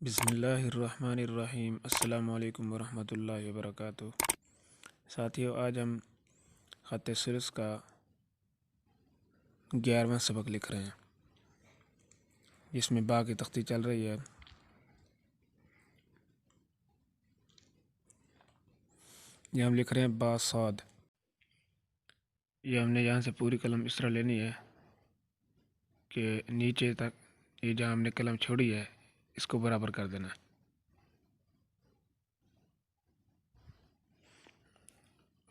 बिस्मिल्लाहिर्रहमानिर्रहीम। अस्सलामु अलैकुम वरहमतुल्लाहि वबरकातुह। साथियों, आज हम ख़त सुलस का 11वां सबक लिख रहे हैं, जिसमें बा की तख्ती चल रही है। ये हम लिख रहे हैं बा साद। ये हमने यहाँ से पूरी कलम इस तरह लेनी है कि नीचे तक ये जहाँ हमने कलम छोड़ी है इसको बराबर कर देना है।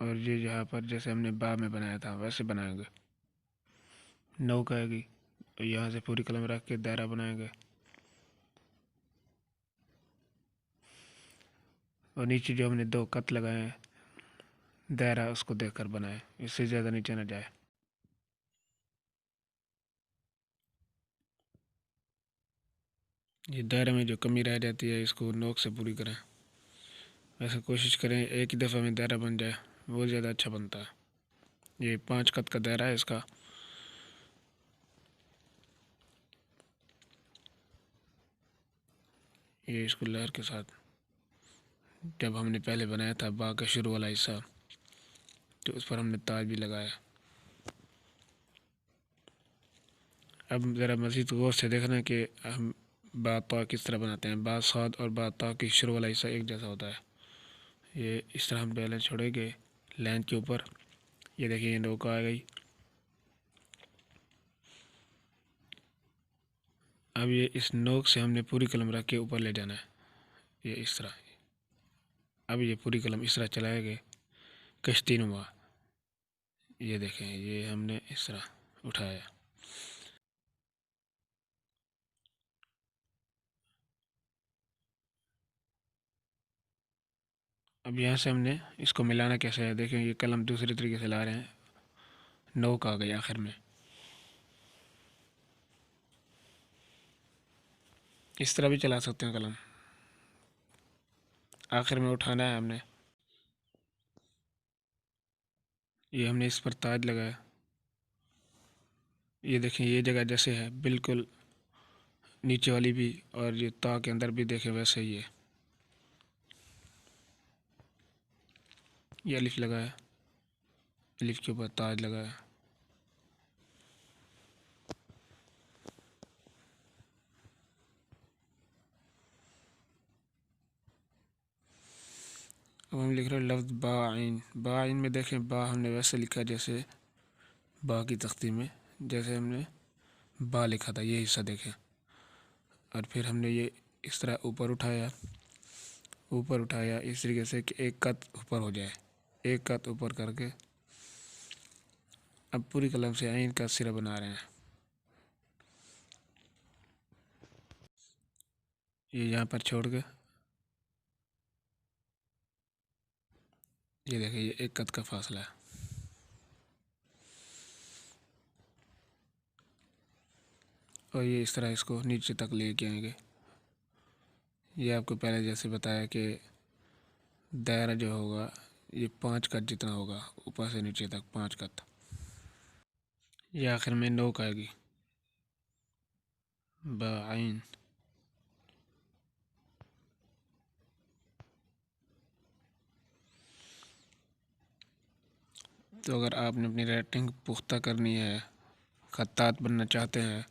और ये जहाँ पर जैसे हमने बा में बनाया था वैसे बनाएंगे। नौ कहेगी तो यहाँ से पूरी कलम रख के दायरा बनाएंगे और नीचे जो हमने दो कत लगाए हैं दायरा उसको देखकर बनाए, इससे ज़्यादा नीचे न जाए। ये दायरे में जो कमी रह जाती है इसको नोक से पूरी करें। वैसे कोशिश करें एक ही दफ़ा में दायरा बन जाए, वो ज़्यादा अच्छा बनता है। ये 5 कत का दायरा है इसका। ये इसको लहर के साथ जब हमने पहले बनाया था बा का शुरू वाला हिस्सा, तो उस पर हमने ताज भी लगाया। अब ज़रा मज़ीद गौर से देखना कि हम बा ता किस तरह बनाते हैं। बा साद और बा ता की शुरू वाला हिस्सा एक जैसा होता है। ये इस तरह हम पहले छोड़ेंगे लाइन के ऊपर। ये देखिए ये नौका आ गई। अब ये इस नोक से हमने पूरी कलम रख के ऊपर ले जाना है, ये इस तरह। अब ये पूरी कलम इस तरह चलाएंगे कश्ती नुमा। ये देखें ये हमने इस तरह उठाया। अब यहाँ से हमने इसको मिलाना कैसे है, देखें ये कलम दूसरे तरीके से ला रहे हैं। नोक आ गई आखिर में। इस तरह भी चला सकते हैं कलम। आखिर में उठाना है हमने। ये हमने इस पर ताज लगाया। ये देखें ये जगह जैसे है बिल्कुल नीचे वाली भी, और ये ता के अंदर भी देखें वैसे ही है। ये अलिफ लगाया, अलिफ के ऊपर ताज लगाया। अब हम लिख रहे हैं लफ्ज़ बा आइन। बा आइन में देखें बा हमने वैसे लिखा जैसे बा की तख्ती में जैसे हमने बा लिखा था, ये हिस्सा देखें। और फिर हमने ये इस तरह ऊपर उठाया, ऊपर उठाया इस तरीके से कि एक कत ऊपर हो जाए। एक कत ऊपर करके अब पूरी कलम से आइन का सिरा बना रहे हैं। ये यहाँ पर छोड़ के ये देखिए ये एक कत का फासला है। और ये इस तरह इसको नीचे तक लेके आएंगे। ये आपको पहले जैसे बताया कि दायरा जो होगा ये 5 कत जितना होगा, ऊपर से नीचे तक 5 कत। ये आखिर में नोक आएगी बा आइन। तो अगर आपने अपनी राइटिंग पुख्ता करनी है, खत्तात बनना चाहते हैं,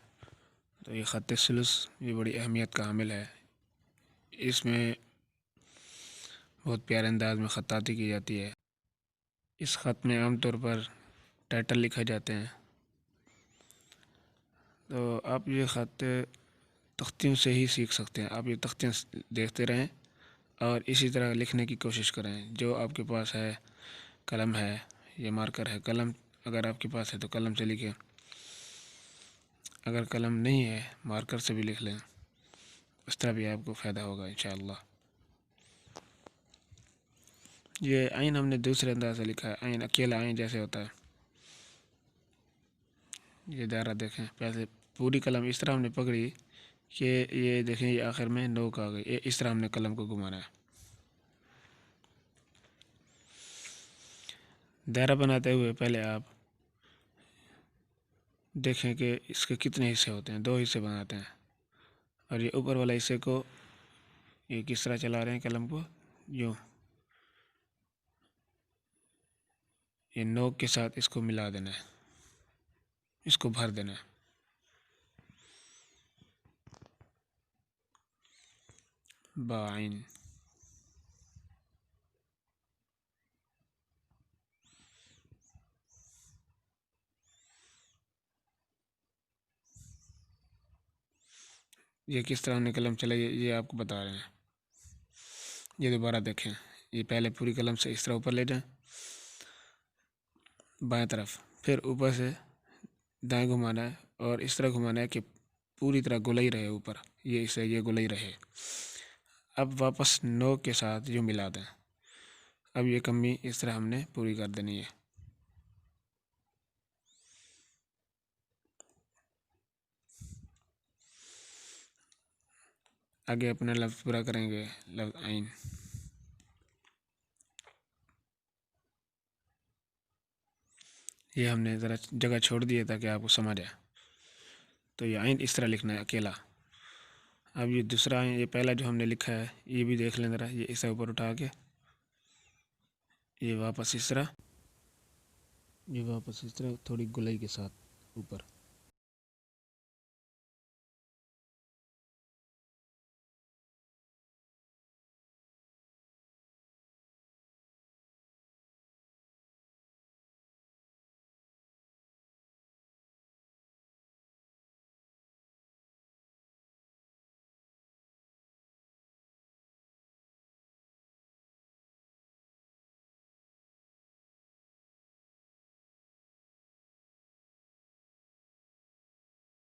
तो ये ख़त सुलस ये बड़ी अहमियत का हामिल है। इसमें बहुत प्यारे अंदाज में ख़त्ताती की जाती है। इस ख़त में आमतौर पर टाइटल लिखे जाते हैं। तो आप ये ख़त तख्तियों से ही सीख सकते हैं। आप ये तख्तियाँ देखते रहें और इसी तरह लिखने की कोशिश करें। जो आपके पास है, कलम है या मार्कर है, कलम अगर आपके पास है तो कलम से लिखें। अगर कलम नहीं है मार्कर से भी लिख लें। इस तरह भी आपको फ़ायदा होगा इंशाअल्लाह। ये आइन हमने दूसरे अंदाज से लिखा है। आइन अकेला आइन जैसे होता है। ये दायरा देखें, पहले पूरी कलम इस तरह हमने पकड़ी कि ये देखें ये आखिर में नोक आ गई। ये इस तरह हमने कलम को घुमाना है। दायरा बनाते हुए पहले आप देखें कि इसके कितने हिस्से होते हैं। 2 हिस्से बनाते हैं और ये ऊपर वाला हिस्से को ये किस तरह चला रहे हैं कलम को, यूँ ये नोक के साथ इसको मिला देना है, इसको भर देना है। बाइन, ये किस तरह हमने कलम चलाई ये आपको बता रहे हैं। ये दोबारा देखें, ये पहले पूरी कलम से इस तरह ऊपर ले जाएं बाएं तरफ, फिर ऊपर से दाएं घुमाना है और इस तरह घुमाना है कि पूरी तरह गोलाई रहे ऊपर, ये इसे ये गोलाई रहे। अब वापस नोक के साथ यूँ मिला दें। अब ये कमी इस तरह हमने पूरी कर देनी है। आगे अपना लफ्ज़ पूरा करेंगे, लफ्ज़ आइन। ये हमने ज़रा जगह छोड़ दी है ताकि आपको समझ आए। तो ये आइन इस तरह लिखना है अकेला। अब ये दूसरा आइन, ये पहला जो हमने लिखा है ये भी देख लें ज़रा, ये इसे ऊपर उठा के ये वापस इस तरह, ये वापस इस तरह थोड़ी गोलाई के साथ ऊपर।